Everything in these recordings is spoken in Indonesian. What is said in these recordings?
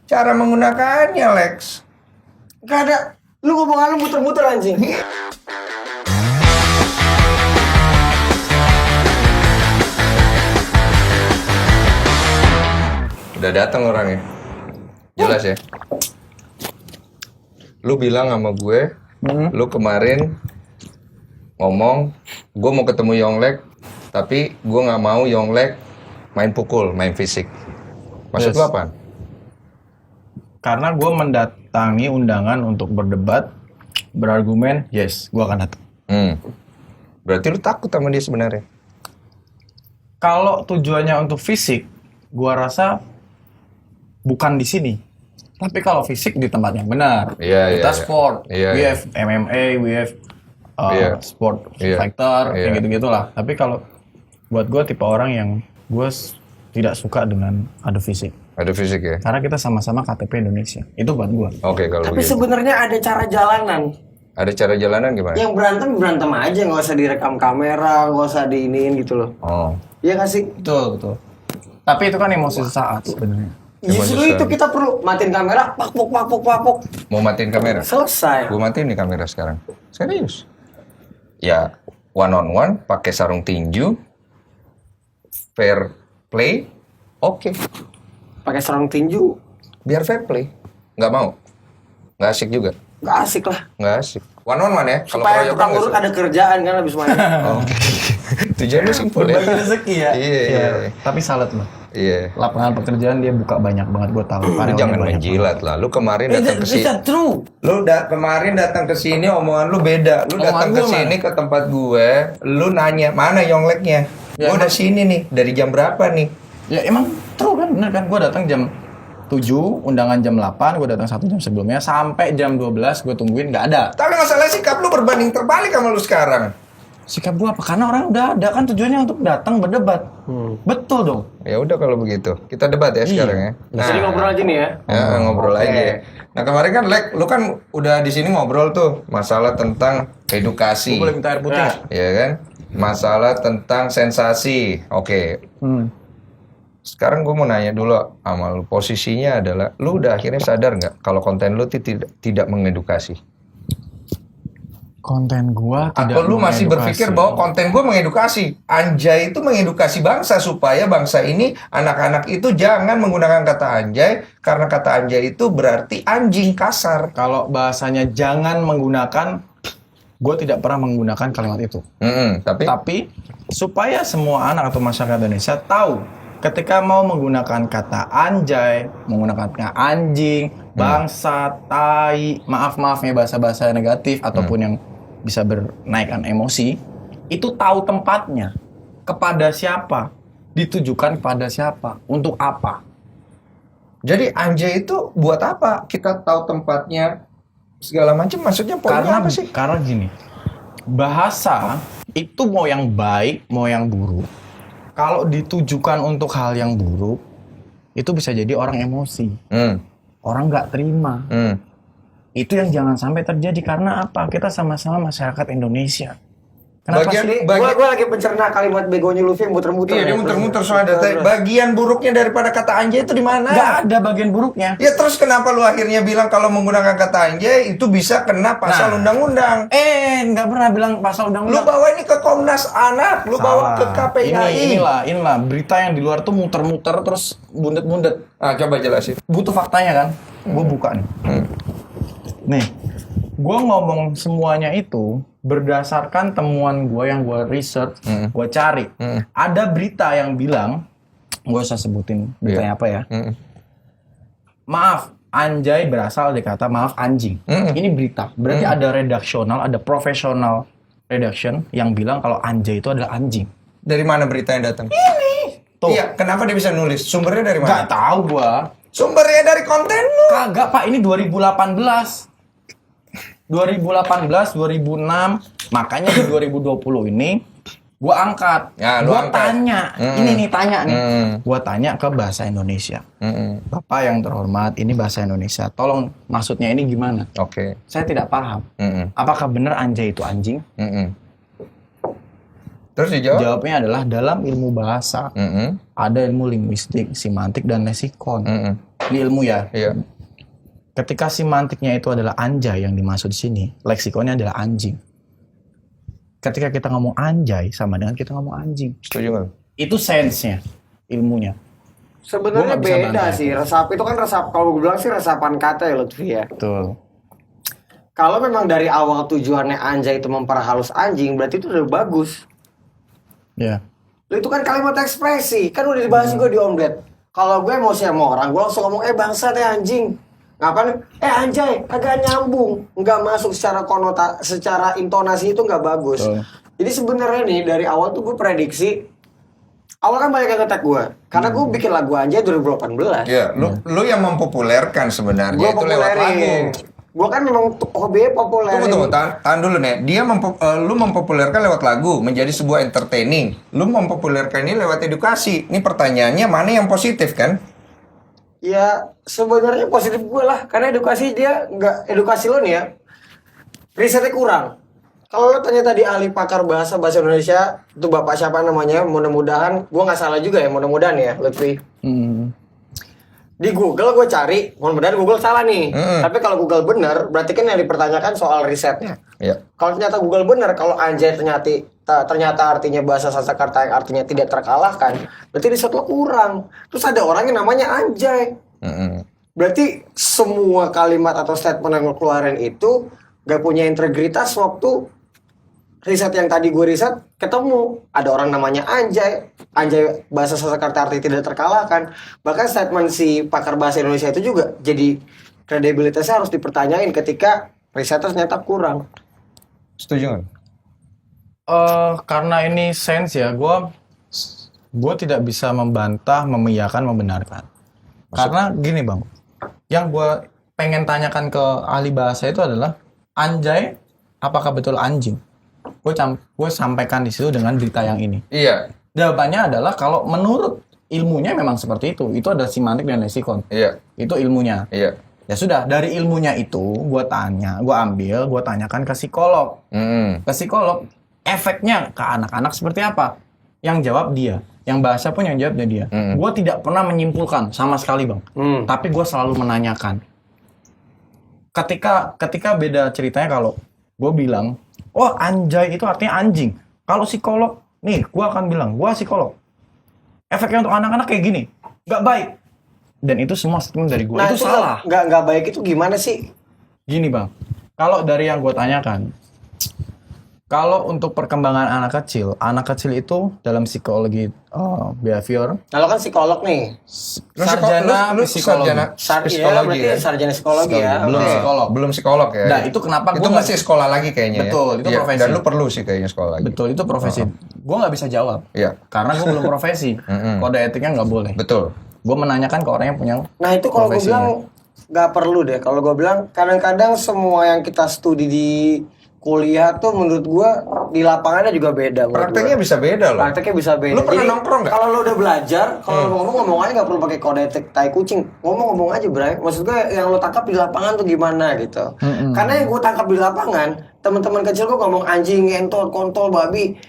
Cara menggunakannya, Lex. Gak ada. Lu ngomongan lu muter-muter anjing. Udah datang orangnya. Jelas ya. Lu bilang sama gue, lu kemarin ngomong, gue mau ketemu Yonglek, tapi gue nggak mau Yonglek main pukul, main fisik. Maksud lu apa? Karena gue mendatangi undangan untuk berdebat, berargumen, yes, gue akan datang. Berarti lu takut sama dia sebenarnya? Kalau tujuannya untuk fisik, gue rasa bukan di sini. Tapi kalau fisik di tempat yang benar, kita sport, we have MMA, we have sport fighter, kayak gitu-gitulah. Tapi kalau buat gue tipe orang yang gue tidak suka dengan adu fisik. Adu fisik ya? Karena kita sama-sama KTP Indonesia. Itu buat gue. Oke, kalau Tapi begitu. sebenarnya ada cara jalanan. Ada cara jalanan gimana? Yang berantem aja, nggak usah direkam kamera, nggak usah diiniin gitu loh. Oh. Iya nggak sih? Betul. Tapi itu kan emosi sesaat sebenarnya. Justru itu kita perlu matiin kamera, pakpuk. Mau matiin kamera? Selesai. Gue matiin nih kamera sekarang. Serius. Ya, one on one, pakai sarung tinju, fair play, oke. Pakai sarung tinju, Biar fair play. Nggak mau? Nggak asik juga? nggak asik lah. Nggak asik. One on one ya? Kalau Supaya keroyokan tukang nggak urut suka. ada kerjaan kan habis main. Oke. Tujuan lu simpel ya? Berbagi rezeki ya. Iya. Tapi salut loh. Iya. Lapangan pekerjaan dia buka banyak banget, gue tahu. Lu Karyawannya jangan banyak menjilat lah. Lu kemarin datang ke sini. True. Kemarin datang ke sini omongan lu beda. Lu Omongan datang ke gua sini ke tempat gue, lu nanya, "Mana Yongleknya?" Ya, Gue udah sini nih, dari jam berapa nih? Ya emang true kan, bener kan. Gue datang jam 7, undangan jam 8, gue datang 1 jam sebelumnya. Sampai jam 12 gue tungguin, nggak ada. Tapi masalah sikap lu berbanding terbalik sama lu sekarang. Sikap gue apa? Karena orang udah ada kan tujuannya untuk datang berdebat. Betul dong. Ya udah kalau begitu. Kita debat ya sekarang ya. Jadi ngobrol aja nih ya. Ya, ngobrol Oke. lagi. Nah, kemarin kan Lek, lu kan udah di sini ngobrol tuh masalah tentang edukasi. Gue boleh minta air putih nggak? Ya kan? Masalah tentang sensasi. Oke. Sekarang gue mau nanya dulu sama lu. Posisinya adalah lu udah akhirnya sadar nggak kalau konten lu tidak mengedukasi? Konten gue tidak Atau lu masih mengedukasi. berpikir bahwa konten gue mengedukasi? Anjay itu mengedukasi bangsa supaya bangsa ini, anak-anak itu jangan menggunakan kata anjay karena kata anjay itu berarti anjing kasar. Kalau bahasanya jangan menggunakan, gue tidak pernah menggunakan kalimat itu. Tapi supaya semua anak atau masyarakat Indonesia tahu ketika mau menggunakan kata anjay, menggunakan kata anjing, bangsa, tai, maaf-maafnya bahasa-bahasa negatif ataupun yang bisa bernaikkan emosi, itu tahu tempatnya, kepada siapa, ditujukan kepada siapa, untuk apa. Jadi anjay itu buat apa? Kita tahu tempatnya segala macam. Maksudnya poinnya apa sih? Karena gini, bahasa itu mau yang baik, mau yang buruk. Kalau ditujukan untuk hal yang buruk, itu bisa jadi orang emosi. Orang nggak terima. Itu yang jangan sampai terjadi. Karena apa? Kita sama-sama masyarakat Indonesia. Kenapa sih? Gue lagi pencerna kalimat begonya Luffy yang muter-muter. Iya, dia muter-muter soalnya. Bagian buruknya daripada kata anjay itu di mana? Nggak ada bagian buruknya. Ya terus kenapa lu akhirnya bilang kalau menggunakan kata anjay itu bisa kena pasal undang-undang? Nggak pernah bilang pasal Lu undang-undang. bawa ini ke Komnas Anak, lu bawa ke KPI. Inilah berita yang di luar tuh muter-muter terus bundet-bundet. Ah, coba jelasin. Butuh faktanya kan? Gue buka nih. Nih, gue ngomong semuanya itu berdasarkan temuan gue yang gue research, gue cari. Ada berita yang bilang, gue usah sebutin beritanya apa ya. Maaf, anjay berasal dari kata maaf anjing. Ini berita. Berarti ada redaksional, ada profesional redaction yang bilang kalau anjay itu adalah anjing. Dari mana berita yang datang? Tuh. Iya, kenapa dia bisa nulis? Sumbernya dari Gak mana? tahu gue. Sumbernya dari konten lu. Kagak pak, ini 2018. 2018, 2006, makanya di 2020 ini gua angkat, Ya, lu gua angkat. tanya, ini nih tanya nih, gua tanya ke bahasa Indonesia. Mm-mm. Bapak yang terhormat, ini bahasa Indonesia, tolong maksudnya ini gimana? Oke. Saya tidak paham. Mm-mm. Apakah benar anjay itu anjing? Mm-mm. Terus dijawab? Jawabnya adalah dalam ilmu bahasa, Mm-mm. ada ilmu linguistik, semantik dan leksikon. Mm-mm. di ilmu ya. Iya. Ketika semantiknya itu adalah anjay yang dimaksud di sini, leksikonnya adalah anjing. Ketika kita ngomong anjay sama dengan kita ngomong anjing. Setuju nggak? Itu sense-nya, ilmunya. Sebenarnya Gua nggak bisa beda bantah sih. Resap itu kan kalau gue bilang sih resapan kata ya Lutfi ya. Betul. Kalau memang dari awal tujuannya anjay itu memperhalus anjing, berarti itu udah bagus. Ya. Itu kan kalimat ekspresi, kan udah dibahas juga di Omelet. Kalau gue emosi sama orang, gue langsung ngomong, bangsa deh anjing. Ngapain? Anjay, agak nyambung. Nggak masuk secara secara intonasi itu nggak bagus. Jadi sebenarnya nih, dari awal tuh gue prediksi, awal kan banyak yang nge-tag gue. Karena gue bikin lagu anjay 2018. Iya, lu yang mempopulerkan sebenarnya Gue itu lewat lagu. Gue kan memang hobinya populer. Tunggu, tahan dulu nih. Lu mempopulerkan lewat lagu menjadi sebuah entertaining. Lu mempopulerkan ini lewat edukasi. Ini pertanyaannya mana yang positif kan? Ya sebenarnya positif gue lah, karena edukasi edukasi lo nih ya, risetnya kurang. Kalau lo tanya tadi ahli pakar bahasa Indonesia itu bapak siapa namanya, mudah-mudahan gue nggak salah juga ya, mudah-mudahan ya Lutfi. Di Google gue cari, mudah-mudahan Google salah nih. Tapi kalau Google benar, berarti kan yang dipertanyakan soal risetnya. Iya. Kalau ternyata Google benar, kalau anjay ternyata artinya bahasa Sanskerta yang artinya tidak terkalahkan, berarti riset lo kurang. Terus ada orang yang namanya anjay. Berarti semua kalimat atau statement yang lo keluarin itu gak punya integritas waktu riset yang tadi gue riset ketemu ada orang namanya anjay bahasa Sanskerta arti tidak terkalahkan. Bahkan statement si pakar bahasa Indonesia itu juga jadi kredibilitasnya harus dipertanyain ketika risetnya ternyata kurang. Setuju nggak? Karena ini sense ya, gue tidak bisa membantah, mengiyakan, membenarkan. Karena gini bang, yang gue pengen tanyakan ke ahli bahasa itu adalah anjay, apakah betul anjing? Gue sampaikan di situ dengan berita yang ini. Iya. Jawabannya adalah kalau menurut ilmunya memang seperti itu. Itu ada semantik dan leksikon. Iya. Itu ilmunya. Iya. Ya sudah, dari ilmunya itu gue tanyakan ke psikolog. Ke psikolog, efeknya ke anak-anak seperti apa? Yang jawab dia. Yang bahasa pun yang jawabnya dia. Gue tidak pernah menyimpulkan sama sekali bang. Tapi gue selalu menanyakan. Ketika beda ceritanya kalau gue bilang, oh anjay itu artinya anjing. Kalau psikolog, nih gue akan bilang, gue psikolog. Efeknya untuk anak-anak kayak gini, nggak baik. Dan itu semua statement dari gue. Nah, itu salah. Nggak baik itu gimana sih? Gini bang, kalau dari yang gue tanyakan, kalau untuk perkembangan anak kecil itu dalam psikologi behavior. Kalau kan psikolog nih. Sarjana psikologi. Psikologi ya, sarjana psikologi ya. Belum psikolog. Belum psikolog ya. Nah, itu kenapa itu masih sekolah lagi kayaknya. Betul, itu profesi. Dan lu perlu sih kayaknya sekolah lagi. Betul, itu profesi. Gue nggak bisa jawab. Iya. Karena gue belum profesi. Kode etiknya nggak boleh. Betul. Gue menanyakan ke orang yang punya. Nah itu kalau gue bilang nggak perlu deh. Kalau gue bilang kadang-kadang semua yang kita studi di kuliah tuh menurut gue di lapangannya juga beda. Prakteknya bisa beda loh. Prakteknya bisa beda. Lu pernah nongkrong nggak? Kalau lo udah belajar, kalau lo ngomong aja nggak perlu pakai kode etik tai kucing. Ngomong aja, Bray. Maksud gue yang lo tangkap di lapangan tuh gimana gitu. Karena yang gue tangkap di lapangan, teman-teman kecil gue ngomong anjing, ngentot, kontol, babi.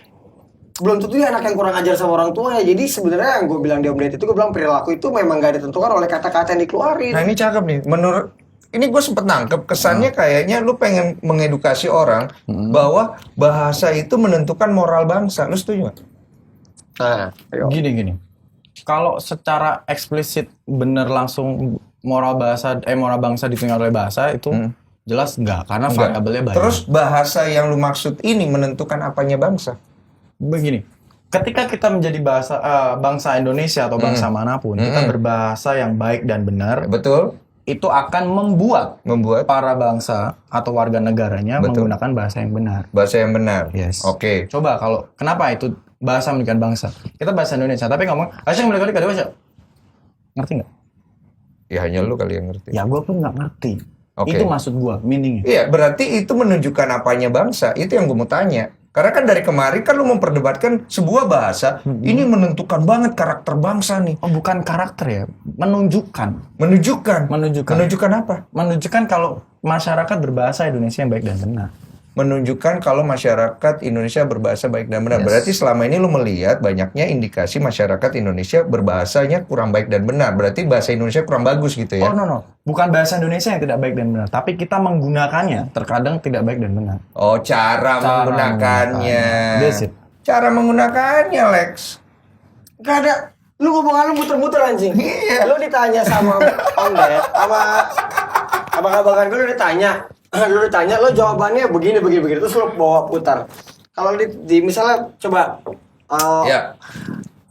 Belum tentu ya anak yang kurang ajar sama orang tuanya. Jadi sebenarnya yang gue bilang di Omelet itu, gue bilang perilaku itu memang gak ditentukan oleh kata-kata yang dikeluarin. Nah ini cakep nih. Menurut ini gue sempet nangkep kesannya kayaknya lu pengen mengedukasi orang bahwa bahasa itu menentukan moral bangsa. Lu setuju gak? Nah, Gini. Kalau secara eksplisit bener langsung moral bangsa ditentukan oleh bahasa itu jelas enggak, karena variabelnya banyak. Terus bahasa yang lu maksud ini menentukan apanya bangsa? Begini, ketika kita menjadi bangsa Indonesia atau bangsa manapun, kita berbahasa yang baik dan benar. Betul. Itu akan membuat para bangsa atau warga negaranya menggunakan bahasa yang benar. Bahasa yang benar. Yes. Oke. Coba kenapa itu bahasa menunjukkan bangsa? Kita bahasa Indonesia, tapi ngomong bahasa yang menunjukkan bahasa. Ngerti nggak? Ya hanya lu kali yang ngerti. Ya gue pun nggak ngerti. Okay. Itu maksud gue, meaningnya. Iya, berarti itu menunjukkan apanya bangsa. Itu yang gue mau tanya. Karena kan dari kemarin kan lu memperdebatkan sebuah bahasa ini menentukan banget karakter bangsa nih. Oh, bukan karakter ya, menunjukkan. Menunjukkan apa? Menunjukkan kalau masyarakat berbahasa Indonesia yang baik dan benar. menunjukkan kalau masyarakat Indonesia berbahasa baik dan benar. Berarti selama ini lu melihat banyaknya indikasi masyarakat Indonesia berbahasanya kurang baik dan benar. Berarti bahasa Indonesia kurang bagus gitu ya? Oh no. Bukan bahasa Indonesia yang tidak baik dan benar, tapi kita menggunakannya terkadang tidak baik dan benar. Oh, cara menggunakannya. That's it. Cara menggunakannya, Lex. Gak ada. Lu ngomong lu muter-muter anjing. Iya. Lu ditanya sama Om Ded, sama abang-abangan gue lu ditanya, lo jawabannya begini terus lo bawa putar. Kalau di misalnya coba Ya.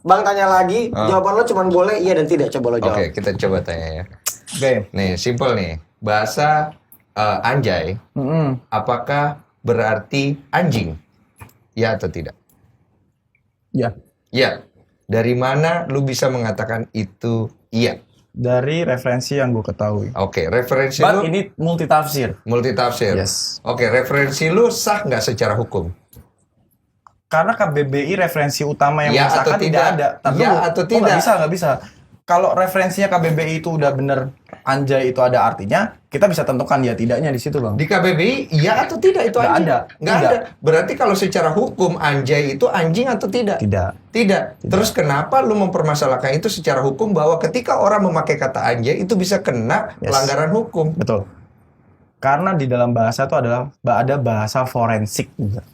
Bang tanya lagi, jawaban lo cuma boleh iya dan tidak, coba lo jawab. Oke, kita coba tanya ya. Oke. Nih, simple nih. Bahasa anjay, apakah berarti anjing? Ya atau tidak? Ya. Ya. Dari mana lu bisa mengatakan itu iya? Dari referensi yang gue ketahui. Oke, referensi But lu ini multitafsir. multitafsir. Yes. Oke, referensi lu sah nggak secara hukum? Karena KBBI referensi utama yang Ya mengesahkan atau tidak tidak? ada. Tapi Ya atau tidak? Nggak bisa. Kalau referensinya KBBI itu udah bener anjay itu ada artinya, kita bisa tentukan ya tidaknya di situ, Bang. Di KBBI, iya atau tidak itu Nggak anjing? ada. Nggak Tidak. ada. Berarti kalau secara hukum anjay itu anjing atau tidak? Tidak. Terus kenapa lu mempermasalahkan itu secara hukum bahwa ketika orang memakai kata anjay itu bisa kena pelanggaran hukum? Betul. Karena di dalam bahasa itu ada bahasa forensik juga.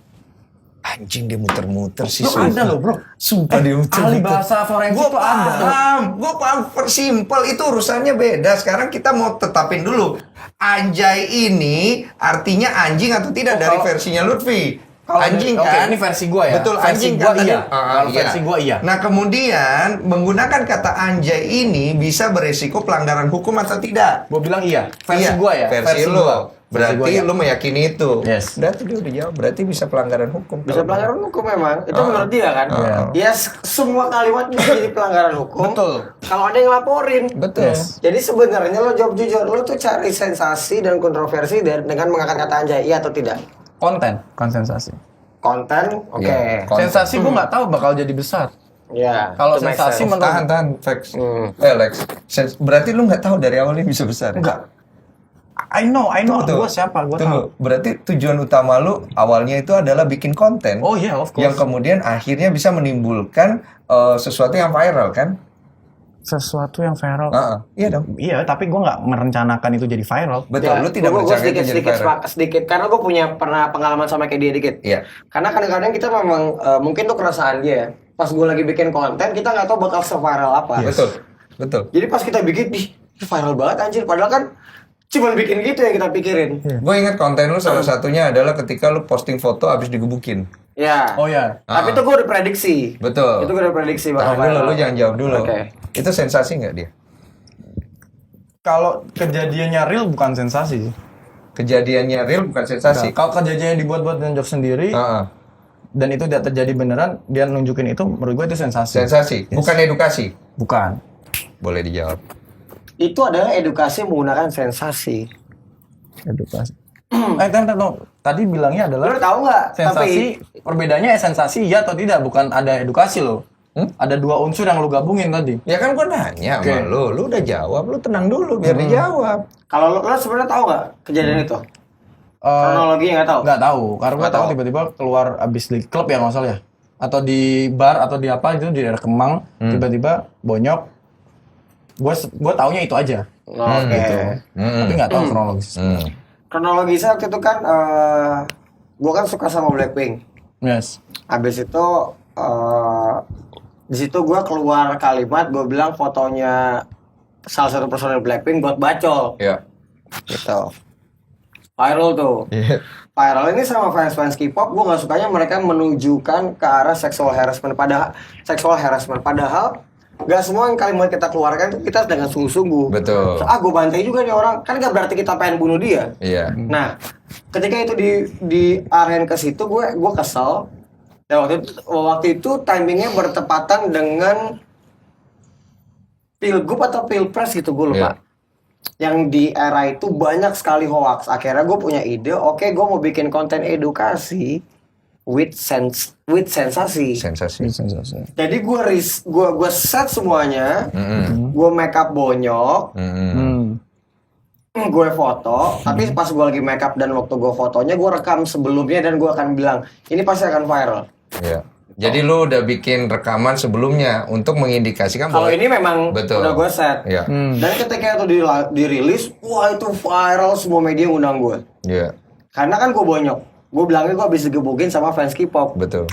Anjing dia muter-muter sih. Bro, ada loh, bro. Sumpah dia muter-muter. Ahli bahasa forensik itu ada. Gue paham, simple itu urusannya beda. Sekarang kita mau tetapin dulu. Anjay ini artinya anjing atau tidak dari versinya Lutfi? Anjing Oke, kan? ini versi gua ya. Betul, versi anjing gua kan tadi? iya. Kalau versi gua iya. Nah, kemudian menggunakan kata anjay ini bisa beresiko pelanggaran hukum atau tidak? Gua bilang iya. Versi Iya, gua ya. Versi lu. gua. Versi Berarti gua, ya. lu meyakini itu. Yes. Berarti dia udah jawab. Berarti bisa pelanggaran hukum. Bisa pelanggaran hukum memang. Itu menurut dia kan. Iya. Ya semua kalimat bisa jadi pelanggaran hukum. Betul. Kalau ada yang laporin. Betul. Yes. Jadi sebenarnya lo jawab jujur, lo tuh cari sensasi dan kontroversi dengan mengangkat kata anjay, iya atau tidak? Konten, konsensasi. Konten, oke. Iya, konten. Sensasi gua nggak tahu bakal jadi besar. Ya. Kalau itu make sensasi sense. menurut Tahan, Vex. Lex. Berarti lu nggak tahu dari awalnya bisa besar? enggak. I know Tunggu. gua siapa, gua Tunggu. tahu. Berarti tujuan utama lu awalnya itu adalah bikin konten. Oh iya, of course. Yang kemudian akhirnya bisa menimbulkan sesuatu yang viral kan? Sesuatu yang viral. Iya dong. Iya, tapi gua nggak merencanakan itu jadi viral. Betul, Ya, lu tidak gua merencanakan itu sedikit, jadi sedikit, viral. sedikit, karena gue pernah pengalaman sama kayak dia dikit. Iya. Karena kadang-kadang kita memang mungkin tuh keresahan dia. Pas gue lagi bikin konten, kita nggak tahu bakal se-viral apa. Betul. Jadi pas kita bikin, ini viral banget anjir. Padahal kan cuma bikin gitu yang kita pikirin. Gue ingat konten lu salah satunya adalah ketika lu posting foto abis digebukin. Ya. Oh ya. Tapi itu gue udah prediksi. Betul. Itu gue udah prediksi Tahan bakal dulu, viral. lu jangan jawab dulu. Oke. Itu sensasi nggak dia? Kalau kejadiannya real bukan sensasi sih. Kejadiannya real bukan sensasi. Kalau kejadiannya dibuat-buat dan joke sendiri dan itu tidak terjadi beneran, dia nunjukin itu, menurut gue itu sensasi. Sensasi, bukan edukasi. Bukan. Boleh dijawab. Itu adalah edukasi menggunakan sensasi. Edukasi. Tadi bilangnya adalah Lu tahu nggak? sensasi. Perbedaannya sensasi ya atau tidak, bukan ada edukasi loh. Ada dua unsur yang lu gabungin tadi. Ya kan gue nanya Oke. sama lu udah jawab, lu tenang dulu biar dijawab. Kalau lu sebenarnya tahu nggak kejadian itu? Kronologinya nggak tahu. Nggak tahu, karena gue Nggak tahu tahu. tiba-tiba keluar abis di klub ya nggak salah ya, atau di bar atau di apa itu di daerah Kemang, tiba-tiba bonyok. Gue taunya itu aja. Oke. Gitu. Tapi nggak tahu kronologis. Kronologisnya waktu itu kan, gue kan suka sama Blackpink. Yes. Habis itu di situ gue keluar kalimat, gue bilang fotonya salah satu personel Blackpink buat bacol, Ya. gitu. Viral tuh. Iya. Viral ini sama fans-fans K-pop, gue nggak sukanya mereka menunjukkan ke arah sexual harassment. Padahal nggak semua yang kalimat kita keluarkan itu kita dengan sungguh-sungguh. Betul. Gue bantai juga nih orang, kan nggak berarti kita pengen bunuh dia. Iya. Nah, ketika itu di aren ke situ, gue kesel. Dan waktu itu timingnya bertepatan dengan pilgub atau pilpres gitu, gue lupa. Iya. Yang di era itu banyak sekali hoax. Akhirnya gue punya ide, oke, gue mau bikin konten edukasi with sensasi. Sensasi. Jadi gue set semuanya, gue make up bonyok, gue foto, tapi pas gue lagi make up dan waktu gue fotonya gue rekam sebelumnya dan gue akan bilang ini pasti akan viral. Iya. Jadi lu udah bikin rekaman sebelumnya untuk mengindikasikan Kalau bahwa ini memang betul. udah gue set. Iya. Dan ketika itu dirilis, wah itu viral, semua media ngundang gue. Iya. Karena kan gue bonyok. Gue bilangnya gue habis digebukin sama fans K-pop. Betul.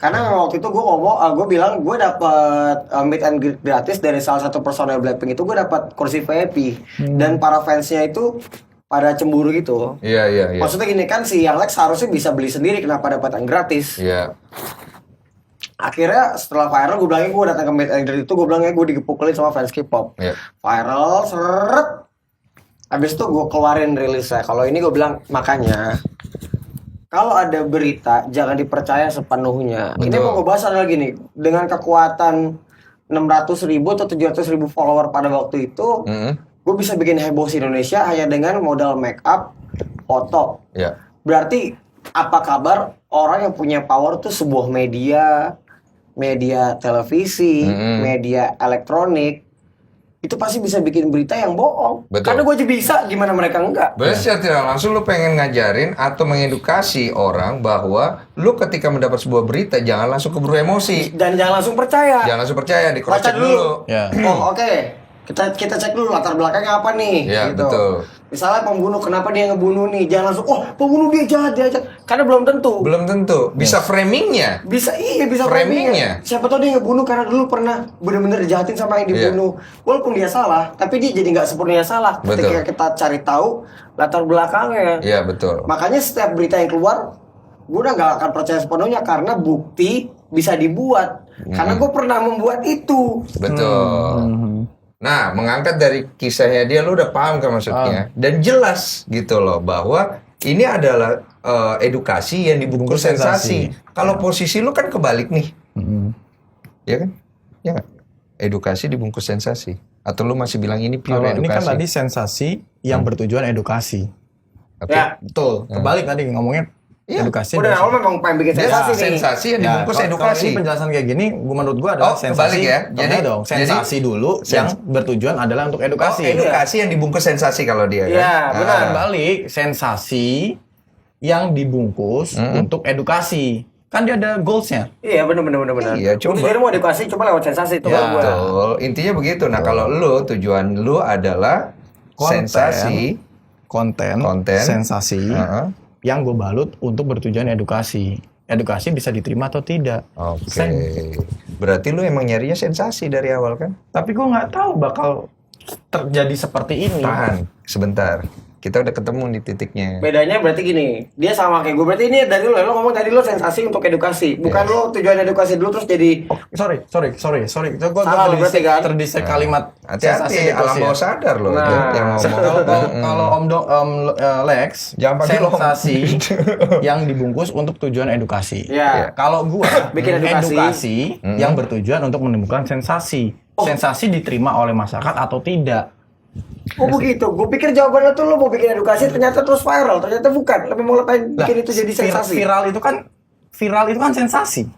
Karena memang waktu itu gue ngomong, gue bilang gue dapet meet and greet gratis dari salah satu personel Blackpink itu, gue dapat kursi VIP. Dan para fansnya itu pada cemburu gitu. Iya. Maksudnya gini kan, si Yang Lex harusnya bisa beli sendiri, kenapa dapat yang gratis? Iya. Akhirnya setelah viral, gue bilangnya gue datang ke meet and greet itu, gue bilangnya gue digepukulin sama fans K-pop. Iya. Viral, seret. Habis itu gue keluarin rilisnya. Kalau ini gue bilang, makanya kalau ada berita jangan dipercaya sepenuhnya. Betul. Ini mau gue bahas adalah gini, dengan kekuatan 600.000 atau 700.000 follower pada waktu itu, gue bisa bikin heboh di Indonesia hanya dengan modal make up, foto. Iya. Berarti apa kabar orang yang punya power tuh sebuah media televisi, media elektronik, itu pasti bisa bikin berita yang bohong. Betul. Karena gue aja bisa, gimana mereka enggak? Berarti secara tidak langsung lu pengen ngajarin atau mengedukasi orang bahwa lu ketika mendapat sebuah berita jangan langsung keburu emosi. Dan jangan langsung percaya. Jangan langsung percaya, di cross Baca check dulu. Ya. Oh oke. Kita cek dulu latar belakangnya apa nih. Iya, betul. Misalnya pembunuh, kenapa dia ngebunuh nih? Jangan langsung, oh pembunuh dia jahat. Karena belum tentu. Belum tentu. Bisa framingnya. Bisa Framingnya. Siapa tahu dia ngebunuh karena dulu pernah bener-bener dijahatin sama yang dibunuh. Walaupun dia salah, tapi dia jadi nggak sepenuhnya salah. Ketika kita cari tahu latar belakangnya. Iya, betul. Makanya setiap berita yang keluar, gue udah nggak akan percaya sepenuhnya karena bukti bisa dibuat. Karena gue pernah membuat itu. Betul. Nah, mengangkat dari kisahnya dia, lu udah paham kan maksudnya? Dan jelas gitu loh bahwa ini adalah edukasi yang dibungkus sensasi. Kalau posisi lu kan kebalik nih, ya kan? Ya nggak? Edukasi dibungkus sensasi. Atau lu masih bilang ini pure Kalau edukasi? ini kan tadi sensasi yang bertujuan edukasi. Oke. Ya. Betul. Kebalik tadi ngomongnya edukasi. Udah dan- awal memang pengen bikin Dia sensasi nih. sensasi yang dibungkus kalau edukasi. ini penjelasan kayak gini, menurut gua adalah Oh, sensasi. kebalik ya. Jadi dong, sensasi dulu yang bertujuan adalah untuk edukasi. Edukasi yang dibungkus sensasi kalau dia kan? Iya, benar. Kebalik, sensasi yang dibungkus untuk edukasi. Kan dia ada goalsnya. Iya benar. Iya, coba. Jadi mau edukasi cuma lewat sensasi itu Ya, kalau gua. Betul. Intinya begitu. Nah, kalau lu tujuan lu adalah Konten. sensasi, Konten. Sensasi yang gue balut untuk bertujuan edukasi. Edukasi bisa diterima atau tidak. Oke. Berarti lu emang nyarinya sensasi dari awal kan? Tapi gue nggak tahu bakal terjadi seperti ini. Tahan, sebentar. Kita udah ketemu di titiknya. Bedanya berarti gini, dia sama kayak gue. Berarti ini dari lo ngomong tadi lo sensasi untuk edukasi, bukan lo tujuan edukasi dulu terus jadi. Oh, sorry. Itu gue Salah lo berarti kan? terdisek kalimat Hati-hati, alam bawah sadar loh itu Nah. yang ngomong. Kalau Lex, Jangan panggil Om. sensasi yang dibungkus untuk tujuan edukasi. Ya. Kalau gua Bikin edukasi. yang bertujuan untuk menemukan sensasi. Sensasi diterima oleh masyarakat atau tidak. Oh begitu, gue pikir jawabannya tuh lo mau bikin edukasi ternyata terus viral, ternyata bukan. Lebih mau ngapain bikin itu jadi sensasi? Viral itu kan sensasi.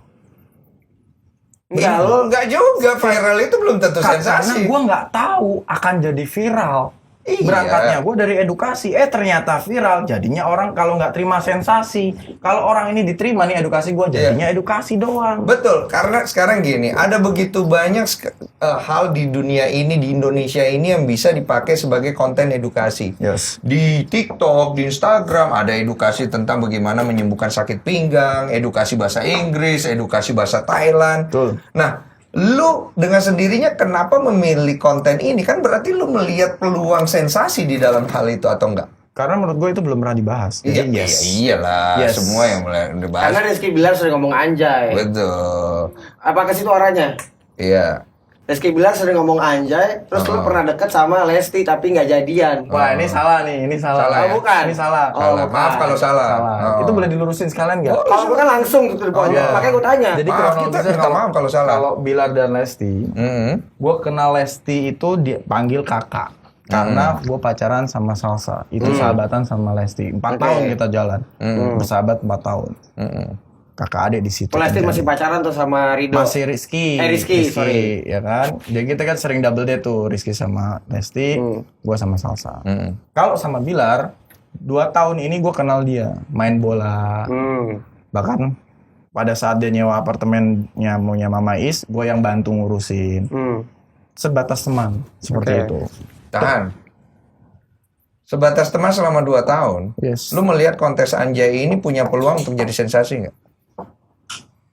Enggak lo. Enggak juga, viral itu belum tentu Karena sensasi. gue nggak tahu akan jadi viral. Iya. Berangkatnya gue dari edukasi, ternyata viral. Jadinya orang kalau nggak terima sensasi, kalau orang ini diterima nih edukasi gue, jadinya edukasi doang. Betul, karena sekarang gini, ada begitu banyak hal di dunia ini, di Indonesia ini yang bisa dipakai sebagai konten edukasi. Yes. Di TikTok, di Instagram, ada edukasi tentang bagaimana menyembuhkan sakit pinggang, edukasi bahasa Inggris, edukasi bahasa Thailand. Betul. Nah, lu dengan sendirinya kenapa memilih konten ini? Kan berarti lu melihat peluang sensasi di dalam hal itu atau enggak? Karena menurut gue itu belum pernah dibahas. Iya, Jadi yes. iyalah, Yes. semua yang mulai dibahas. Karena Rizky Bilar sering ngomong anjay. Betul. Apa ke situ arahnya? Iya. Rizky Bilar sering ngomong anjay, terus lu pernah deket sama Lesti tapi nggak jadian. Wah, ini salah nih, ini salah. Salah ya? Bukan. Ini salah. Salah. bukan. Maaf kalau salah. Salah. Oh. Itu boleh dilurusin sekalian nggak? Kalau gue kan langsung gitu di poin, iya. makanya gue tanya. Jadi Maaf, kita kronologisnya minta maaf kalau salah. Kalau Bilar dan Lesti, gue kenal Lesti itu dipanggil kakak. Karena gue pacaran sama Salsa. Itu sahabatan sama Lesti. 4 Oke. tahun kita jalan. Bersahabat 4 tahun. kakak adik di situ. Lesti masih pacaran tuh sama Rido. Masih Rizky. Rizky, sorry. Ya kan. Jadi kita kan sering double date tuh, Rizky sama Lesti, gua sama Salsa. Kalau sama Bilar, 2 tahun ini gua kenal dia, main bola. Bahkan pada saat dia nyewa apartemennya maunya Mama Is, gua yang bantu ngurusin. Sebatas teman, seperti itu. Tahan. Sebatas teman selama 2 tahun, Yes. lu melihat kontes Anjay ini punya peluang untuk jadi sensasi nggak?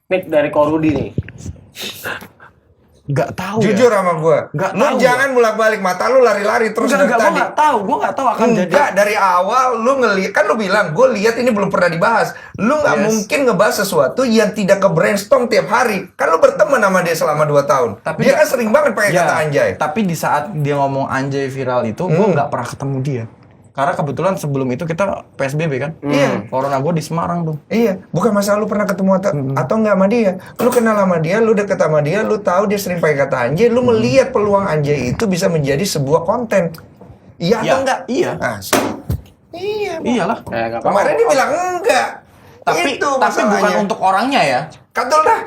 Nih dari Korudi nih. Gak tahu Jujur ya. sama gua. Nggak Lu tahu jangan bolak-balik mata lu lari-lari terus dari Enggak, tadi. gua nggak tahu akan jadi. Enggak, dari awal lu ngelihat, kan lu bilang, gue lihat ini belum pernah dibahas. Lu nggak Yes. mungkin ngebahas sesuatu yang tidak ke brainstorm tiap hari. Kan lu berteman sama dia selama 2 tahun. Tapi Dia nggak- kan sering banget pakai Ya, kata Anjay. Tapi di saat dia ngomong Anjay viral itu, gua nggak pernah ketemu dia. Karena kebetulan sebelum itu kita PSBB kan. Iya. Corona gua di Semarang tuh. Iya, bukan masalah lu pernah ketemu atau nggak sama dia. Lu kenal sama dia, lu deket sama dia, lu tahu dia sering pakai kata Anjay, lu melihat peluang Anjay itu bisa menjadi sebuah konten. Iya atau enggak? Iya. Ah, iya. Iyalah. Nggak Kemarin dia bilang enggak. Tapi Itu bukan masalahnya. untuk orangnya ya. Katul dah.